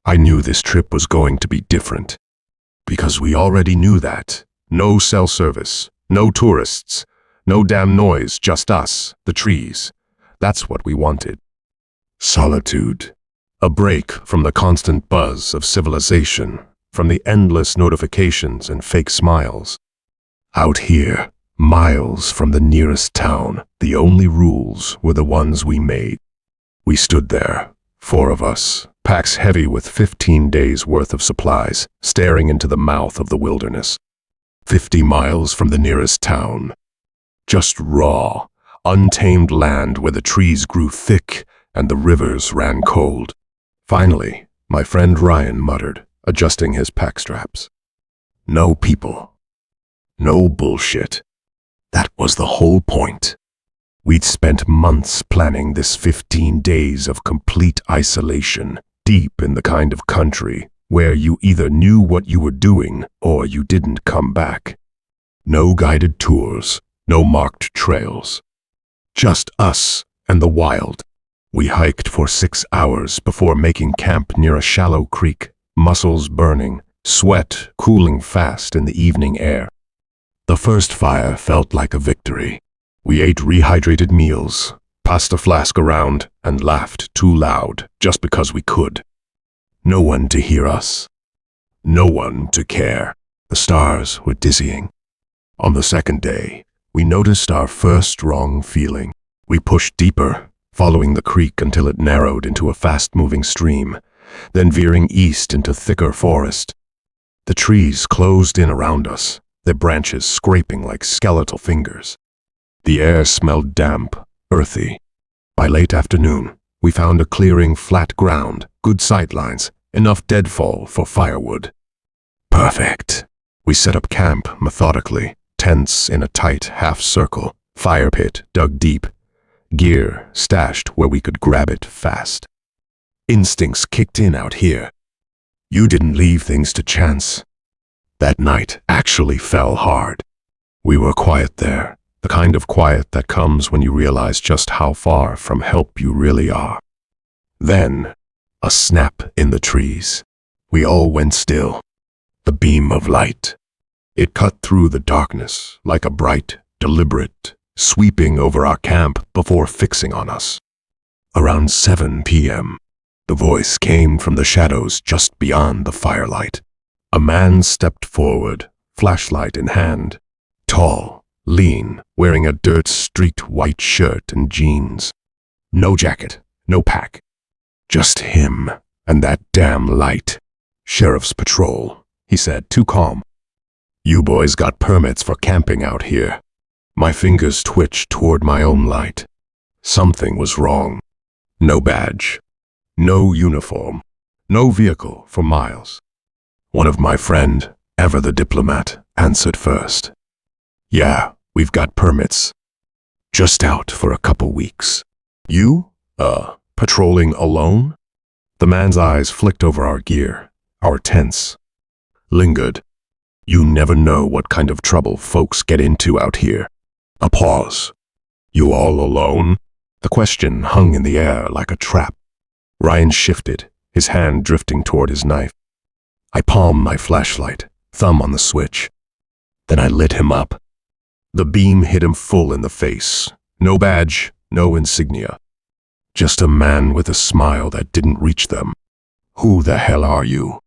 I knew this trip was going to be different. Because we already knew that. No cell service, no tourists, no damn noise, just us, the trees. That's what we wanted. Solitude. A break from the constant buzz of civilization, from the endless notifications and fake smiles. Out here, miles from the nearest town, the only rules were the ones we made. We stood there, 4 of us, packs heavy with 15 days' worth of supplies, staring into the mouth of the wilderness. 50 miles from the nearest town. Just raw, untamed land where the trees grew thick and the rivers ran cold. Finally, my friend Ryan muttered, adjusting his pack straps. No people. No bullshit. That was the whole point. We'd spent months planning this 15 days of complete isolation, deep in the kind of country where you either knew what you were doing or you didn't come back. No guided tours, no marked trails. Just us and the wild. We hiked for 6 hours before making camp near a shallow creek, muscles burning, sweat cooling fast in the evening air. The first fire felt like a victory. We ate rehydrated meals, passed a flask around, and laughed too loud just because we could. No one to hear us. No one to care. The stars were dizzying. On the second day, we noticed our first wrong feeling. We pushed deeper, following the creek until it narrowed into a fast-moving stream, then veering east into thicker forest. The trees closed in around us, their branches scraping like skeletal fingers. The air smelled damp, earthy. By late afternoon, we found a clearing, flat ground, good sightlines, enough deadfall for firewood. Perfect. We set up camp methodically, tents in a tight half-circle, fire pit dug deep, gear stashed where we could grab it fast. Instincts kicked in out here. You didn't leave things to chance. That night actually fell hard. We were quiet there, the kind of quiet that comes when you realize just how far from help you really are. Then, a snap in the trees. We all went still. The beam of light. It cut through the darkness like a bright, deliberate, sweeping over our camp before fixing on us. Around 7 p.m., the voice came from the shadows just beyond the firelight. A man stepped forward, flashlight in hand. Tall, lean, wearing a dirt-streaked white shirt and jeans. No jacket, no pack. Just him and that damn light. Sheriff's patrol, he said, too calm. You boys got permits for camping out here. My fingers twitched toward my own light. Something was wrong. No badge. No uniform. No vehicle for miles. One of my friend, ever the diplomat, answered first. Yeah, we've got permits. Just out for a couple weeks. You? Patrolling alone? The man's eyes flicked over our gear, our tents. Lingered. You never know what kind of trouble folks get into out here. A pause. You all alone? The question hung in the air like a trap. Ryan shifted, his hand drifting toward his knife. I palmed my flashlight, thumb on the switch. Then I lit him up. The beam hit him full in the face. No badge, no insignia. Just a man with a smile that didn't reach them. Who the hell are you?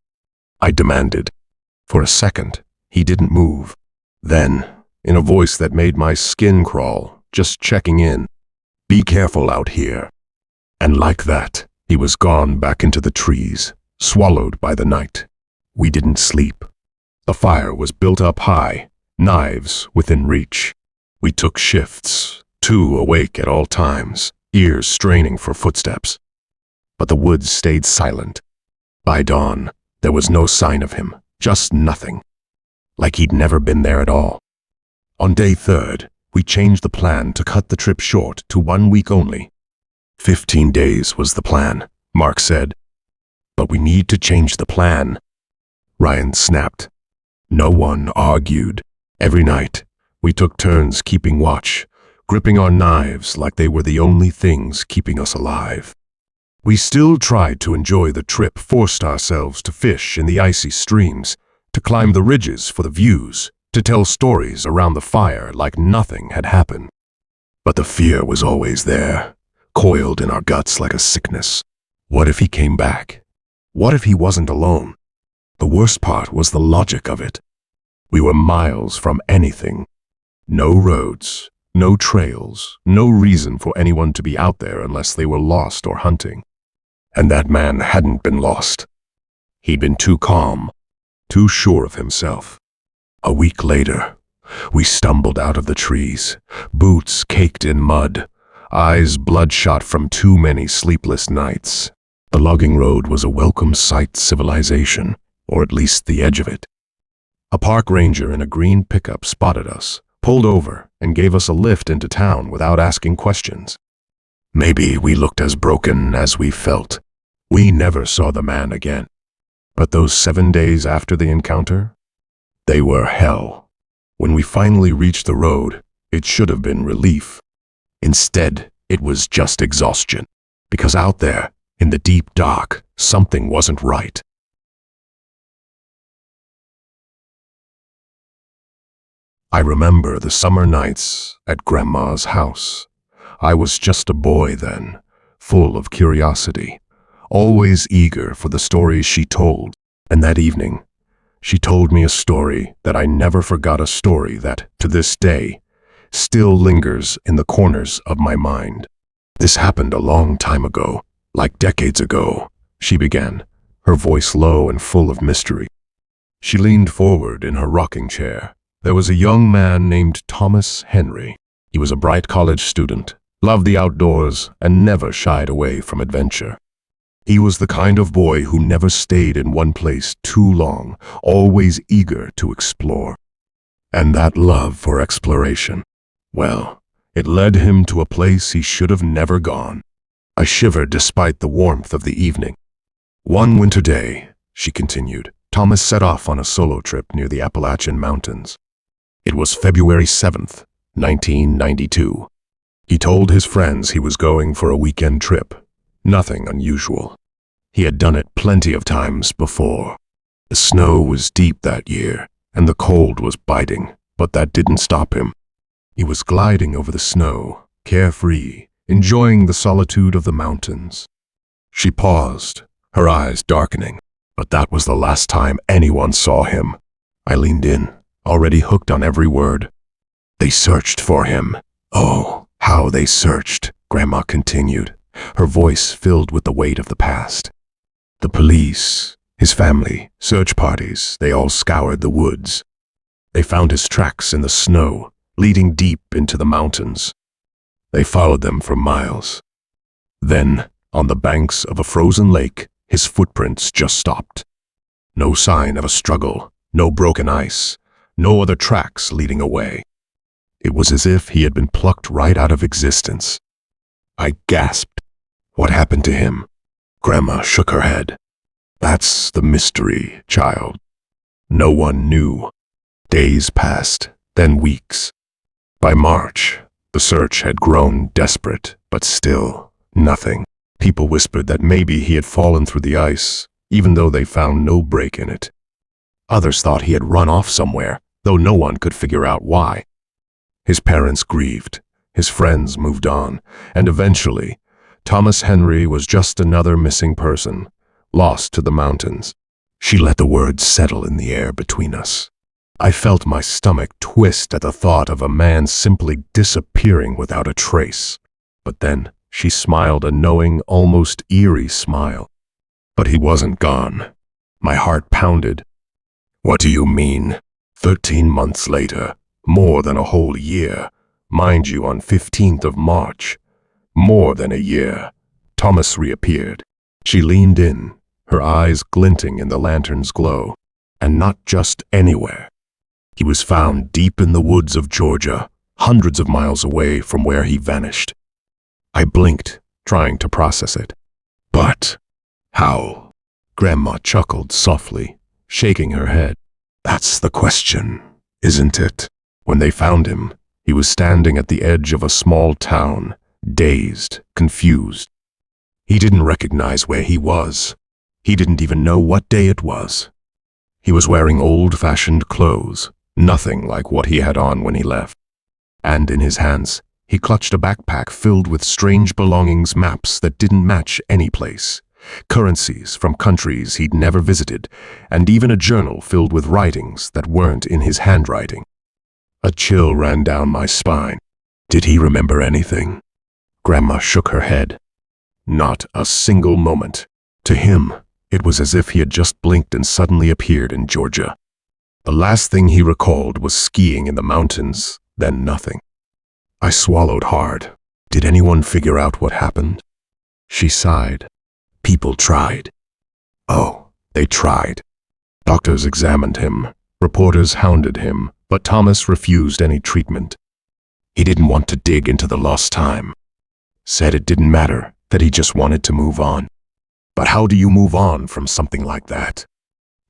I demanded. For a second, he didn't move. Then, in a voice that made my skin crawl, just checking in, be careful out here. And like that, he was gone back into the trees, swallowed by the night. We didn't sleep. The fire was built up high, knives within reach. We took shifts, 2 awake at all times, ears straining for footsteps. But the woods stayed silent. By dawn, there was no sign of him, just nothing. Like he'd never been there at all. On day 3rd, we changed the plan to cut the trip short to 1 week only. 15 days was the plan, Mark said. But we need to change the plan. Ryan snapped. No one argued. Every night, we took turns keeping watch, gripping our knives like they were the only things keeping us alive. We still tried to enjoy the trip, forced ourselves to fish in the icy streams, to climb the ridges for the views, to tell stories around the fire like nothing had happened. But the fear was always there, coiled in our guts like a sickness. What if he came back? What if he wasn't alone? The worst part was the logic of it. We were miles from anything. No roads, no trails, no reason for anyone to be out there unless they were lost or hunting. And that man hadn't been lost. He'd been too calm, too sure of himself. A week later, we stumbled out of the trees, boots caked in mud, eyes bloodshot from too many sleepless nights. The logging road was a welcome sight to civilization, or at least the edge of it. A park ranger in a green pickup spotted us, pulled over, and gave us a lift into town without asking questions. Maybe we looked as broken as we felt. We never saw the man again. But those 7 days after the encounter, they were hell. When we finally reached the road, it should have been relief. Instead, it was just exhaustion, because out there, in the deep dark, something wasn't right. I remember the summer nights at Grandma's house. I was just a boy then, full of curiosity, always eager for the stories she told. And that evening, she told me a story that I never forgot, a story that, to this day, still lingers in the corners of my mind. This happened a long time ago, like decades ago, she began, her voice low and full of mystery. She leaned forward in her rocking chair. There was a young man named Thomas Henry. He was a bright college student, loved the outdoors, and never shied away from adventure. He was the kind of boy who never stayed in one place too long, always eager to explore. And that love for exploration, well, it led him to a place he should have never gone. I shivered despite the warmth of the evening. One winter day, she continued, Thomas set off on a solo trip near the Appalachian Mountains. It was February 7th, 1992. He told his friends he was going for a weekend trip. Nothing unusual. He had done it plenty of times before. The snow was deep that year, and the cold was biting, but that didn't stop him. He was gliding over the snow, carefree, enjoying the solitude of the mountains. She paused, her eyes darkening, but that was the last time anyone saw him. I leaned in, already hooked on every word. They searched for him. Oh, how they searched, Grandma continued, her voice filled with the weight of the past. The police, his family, search parties, they all scoured the woods. They found his tracks in the snow, leading deep into the mountains. They followed them for miles. Then, on the banks of a frozen lake, his footprints just stopped. No sign of a struggle, no broken ice, no other tracks leading away. It was as if he had been plucked right out of existence. I gasped. What happened to him? Grandma shook her head. That's the mystery, child. No one knew. Days passed, then weeks. By March, the search had grown desperate, but still, nothing. People whispered that maybe he had fallen through the ice, even though they found no break in it. Others thought he had run off somewhere, though no one could figure out why. His parents grieved, his friends moved on, and eventually, Thomas Henry was just another missing person, lost to the mountains. She let the words settle in the air between us. I felt my stomach twist at the thought of a man simply disappearing without a trace. But then she smiled a knowing, almost eerie smile. But he wasn't gone. My heart pounded. What do you mean? 13 months later, more than a whole year, mind you, on 15th of March. More than a year. Thomas reappeared. She leaned in, her eyes glinting in the lantern's glow. And not just anywhere. He was found deep in the woods of Georgia, hundreds of miles away from where he vanished. I blinked, trying to process it. But how? Grandma chuckled softly, shaking her head. That's the question, isn't it? When they found him, he was standing at the edge of a small town, dazed, confused. He didn't recognize where he was. He didn't even know what day it was. He was wearing old-fashioned clothes, nothing like what he had on when he left. And in his hands, he clutched a backpack filled with strange belongings, maps that didn't match any place, currencies from countries he'd never visited, and even a journal filled with writings that weren't in his handwriting. A chill ran down my spine. Did he remember anything? Grandma shook her head. Not a single moment. To him, it was as if he had just blinked and suddenly appeared in Georgia. The last thing he recalled was skiing in the mountains, then nothing. I swallowed hard. Did anyone figure out what happened? She sighed. People tried. Oh, they tried. Doctors examined him. Reporters hounded him, but Thomas refused any treatment. He didn't want to dig into the lost time. Said it didn't matter, that he just wanted to move on. But how do you move on from something like that?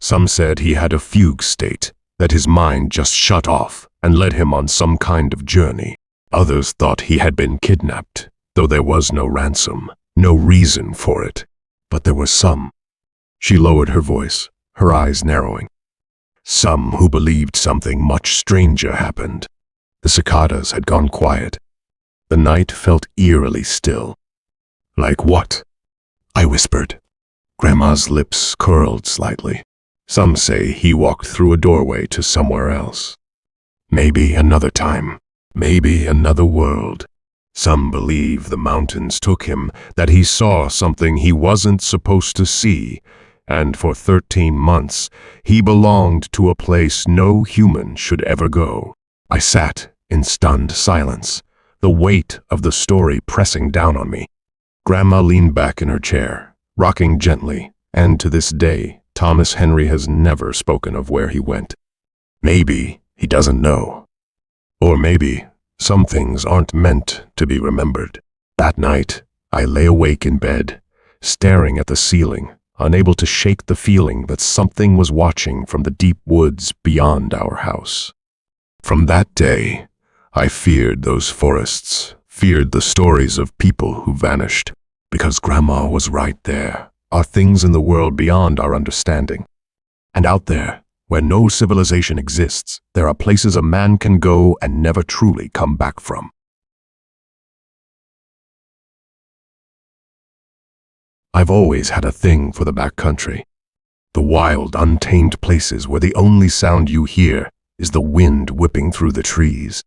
Some said he had a fugue state, that his mind just shut off and led him on some kind of journey. Others thought he had been kidnapped, though there was no ransom, no reason for it. But there were some. She lowered her voice, her eyes narrowing. Some who believed something much stranger happened. The cicadas had gone quiet. The night felt eerily still. Like what? I whispered. Grandma's lips curled slightly. Some say he walked through a doorway to somewhere else. Maybe another time. Maybe another world. Some believe the mountains took him, that he saw something he wasn't supposed to see, and for 13 months he belonged to a place no human should ever go. I sat in stunned silence, the weight of the story pressing down on me. Grandma leaned back in her chair, rocking gently, and to this day, Thomas Henry has never spoken of where he went. Maybe he doesn't know. Or maybe some things aren't meant to be remembered. That night, I lay awake in bed, staring at the ceiling, unable to shake the feeling that something was watching from the deep woods beyond our house. From that day, I feared those forests, feared the stories of people who vanished, because Grandma was right there. Are things in the world beyond our understanding. And out there, where no civilization exists, there are places a man can go and never truly come back from. I've always had a thing for the backcountry. The wild, untamed places where the only sound you hear is the wind whipping through the trees.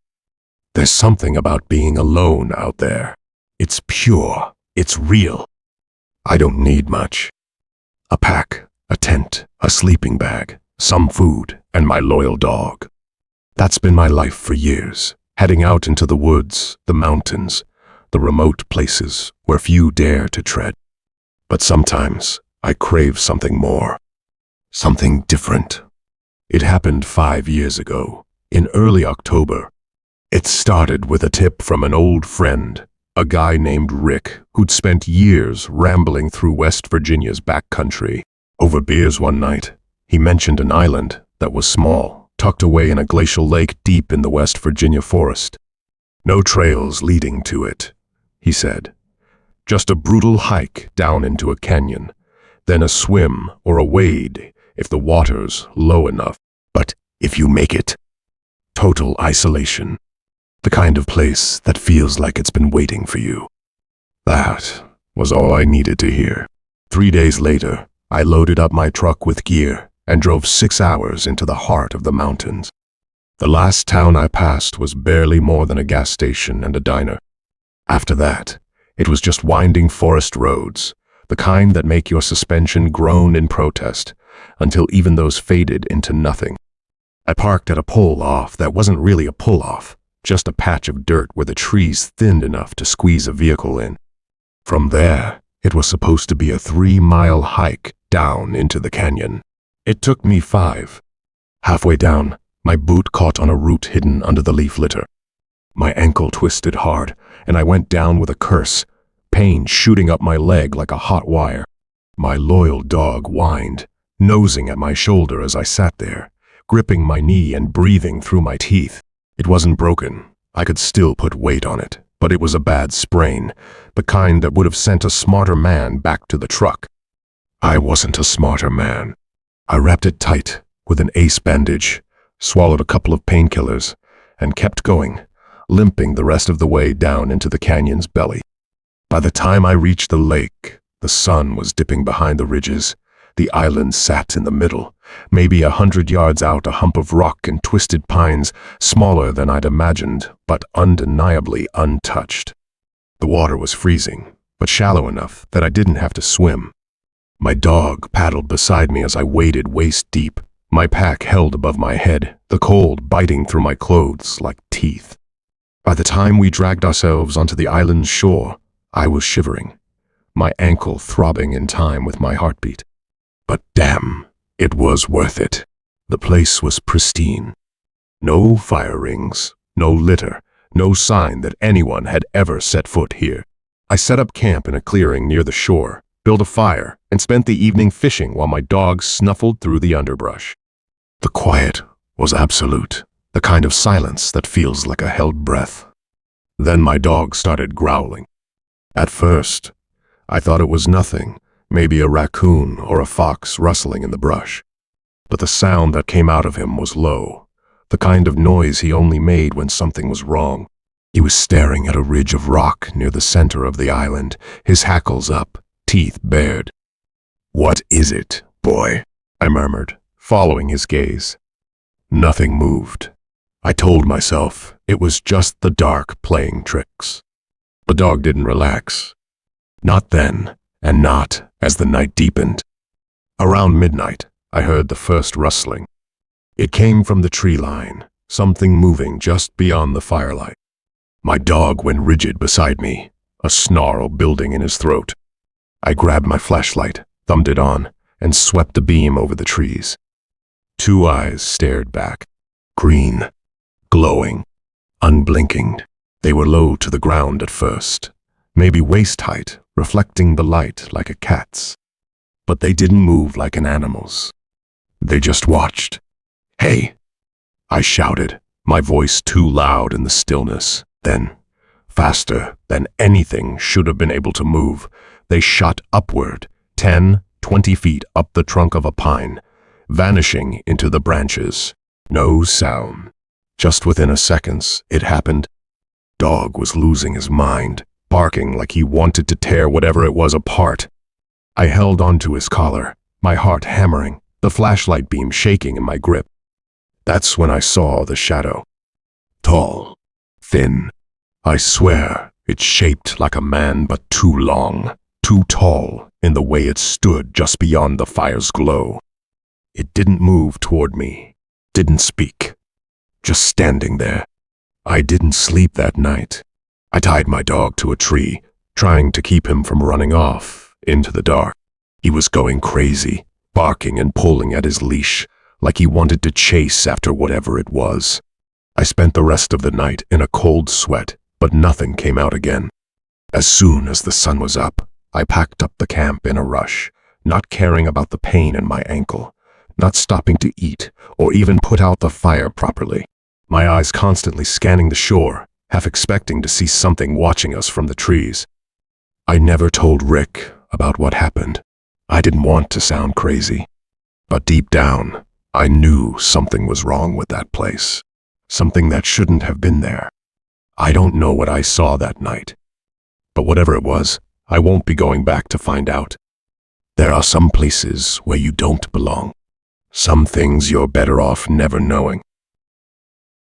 There's something about being alone out there. It's pure. It's real. I don't need much. A pack, a tent, a sleeping bag, some food, and my loyal dog. That's been my life for years, heading out into the woods, the mountains, the remote places where few dare to tread. But sometimes I crave something more, something different. It happened 5 years ago, in early October. It started with a tip from an old friend, a guy named Rick, who'd spent years rambling through West Virginia's backcountry. Over beers one night, he mentioned an island that was small, tucked away in a glacial lake deep in the West Virginia forest. No trails leading to it, he said. Just a brutal hike down into a canyon, then a swim or a wade if the water's low enough. But if you make it, total isolation. The kind of place that feels like it's been waiting for you. That was all I needed to hear. 3 days later, I loaded up my truck with gear and drove 6 hours into the heart of the mountains. The last town I passed was barely more than a gas station and a diner. After that, it was just winding forest roads, the kind that make your suspension groan in protest, until even those faded into nothing. I parked at a pull-off that wasn't really a pull-off, just a patch of dirt where the trees thinned enough to squeeze a vehicle in. From there, it was supposed to be a 3-mile hike down into the canyon. It took me 5. Halfway down, my boot caught on a root hidden under the leaf litter. My ankle twisted hard, and I went down with a curse, pain shooting up my leg like a hot wire. My loyal dog whined, nosing at my shoulder as I sat there, gripping my knee and breathing through my teeth. It wasn't broken. I could still put weight on it, but it was a bad sprain, the kind that would have sent a smarter man back to the truck. I wasn't a smarter man. I wrapped it tight with an ace bandage, swallowed a couple of painkillers, and kept going, limping the rest of the way down into the canyon's belly. By the time I reached the lake, the sun was dipping behind the ridges. The island sat in the middle, maybe 100 yards out, a hump of rock and twisted pines, smaller than I'd imagined, but undeniably untouched. The water was freezing, but shallow enough that I didn't have to swim. My dog paddled beside me as I waded waist deep, my pack held above my head, the cold biting through my clothes like teeth. By the time we dragged ourselves onto the island's shore, I was shivering, my ankle throbbing in time with my heartbeat. But damn, it was worth it. The place was pristine. No fire rings, no litter, no sign that anyone had ever set foot here. I set up camp in a clearing near the shore, built a fire, and spent the evening fishing while my dog snuffled through the underbrush. The quiet was absolute, the kind of silence that feels like a held breath. Then my dog started growling. At first, I thought it was nothing, maybe a raccoon or a fox rustling in the brush. But the sound that came out of him was low, the kind of noise he only made when something was wrong. He was staring at a ridge of rock near the center of the island, his hackles up, teeth bared. "What is it, boy?" I murmured, following his gaze. Nothing moved. I told myself it was just the dark playing tricks. The dog didn't relax. Not then, and not as the night deepened. Around midnight, I heard the first rustling. It came from the tree line, something moving just beyond the firelight. My dog went rigid beside me, a snarl building in his throat. I grabbed my flashlight, thumbed it on, and swept the beam over the trees. Two eyes stared back, green, glowing, unblinking. They were low to the ground at first, maybe waist height, reflecting the light like a cat's. But they didn't move like an animal's. They just watched. "Hey!" I shouted, my voice too loud in the stillness. Then, faster than anything should have been able to move, they shot upward, 10, 20 feet up the trunk of a pine, vanishing into the branches. No sound. Just within a second, it happened. Dog was losing his mind, barking like he wanted to tear whatever it was apart. I held onto his collar, my heart hammering, the flashlight beam shaking in my grip. That's when I saw the shadow. Tall, thin. I swear, it's shaped like a man but too long, too tall in the way it stood just beyond the fire's glow. It didn't move toward me, didn't speak, just standing there. I didn't sleep that night. I tied my dog to a tree, trying to keep him from running off into the dark. He was going crazy, barking and pulling at his leash, like he wanted to chase after whatever it was. I spent the rest of the night in a cold sweat, but nothing came out again. As soon as the sun was up, I packed up the camp in a rush, not caring about the pain in my ankle, not stopping to eat or even put out the fire properly. My eyes constantly scanning the shore, half expecting to see something watching us from the trees. I never told Rick about what happened. I didn't want to sound crazy. But deep down, I knew something was wrong with that place. Something that shouldn't have been there. I don't know what I saw that night. But whatever it was, I won't be going back to find out. There are some places where you don't belong. Some things you're better off never knowing.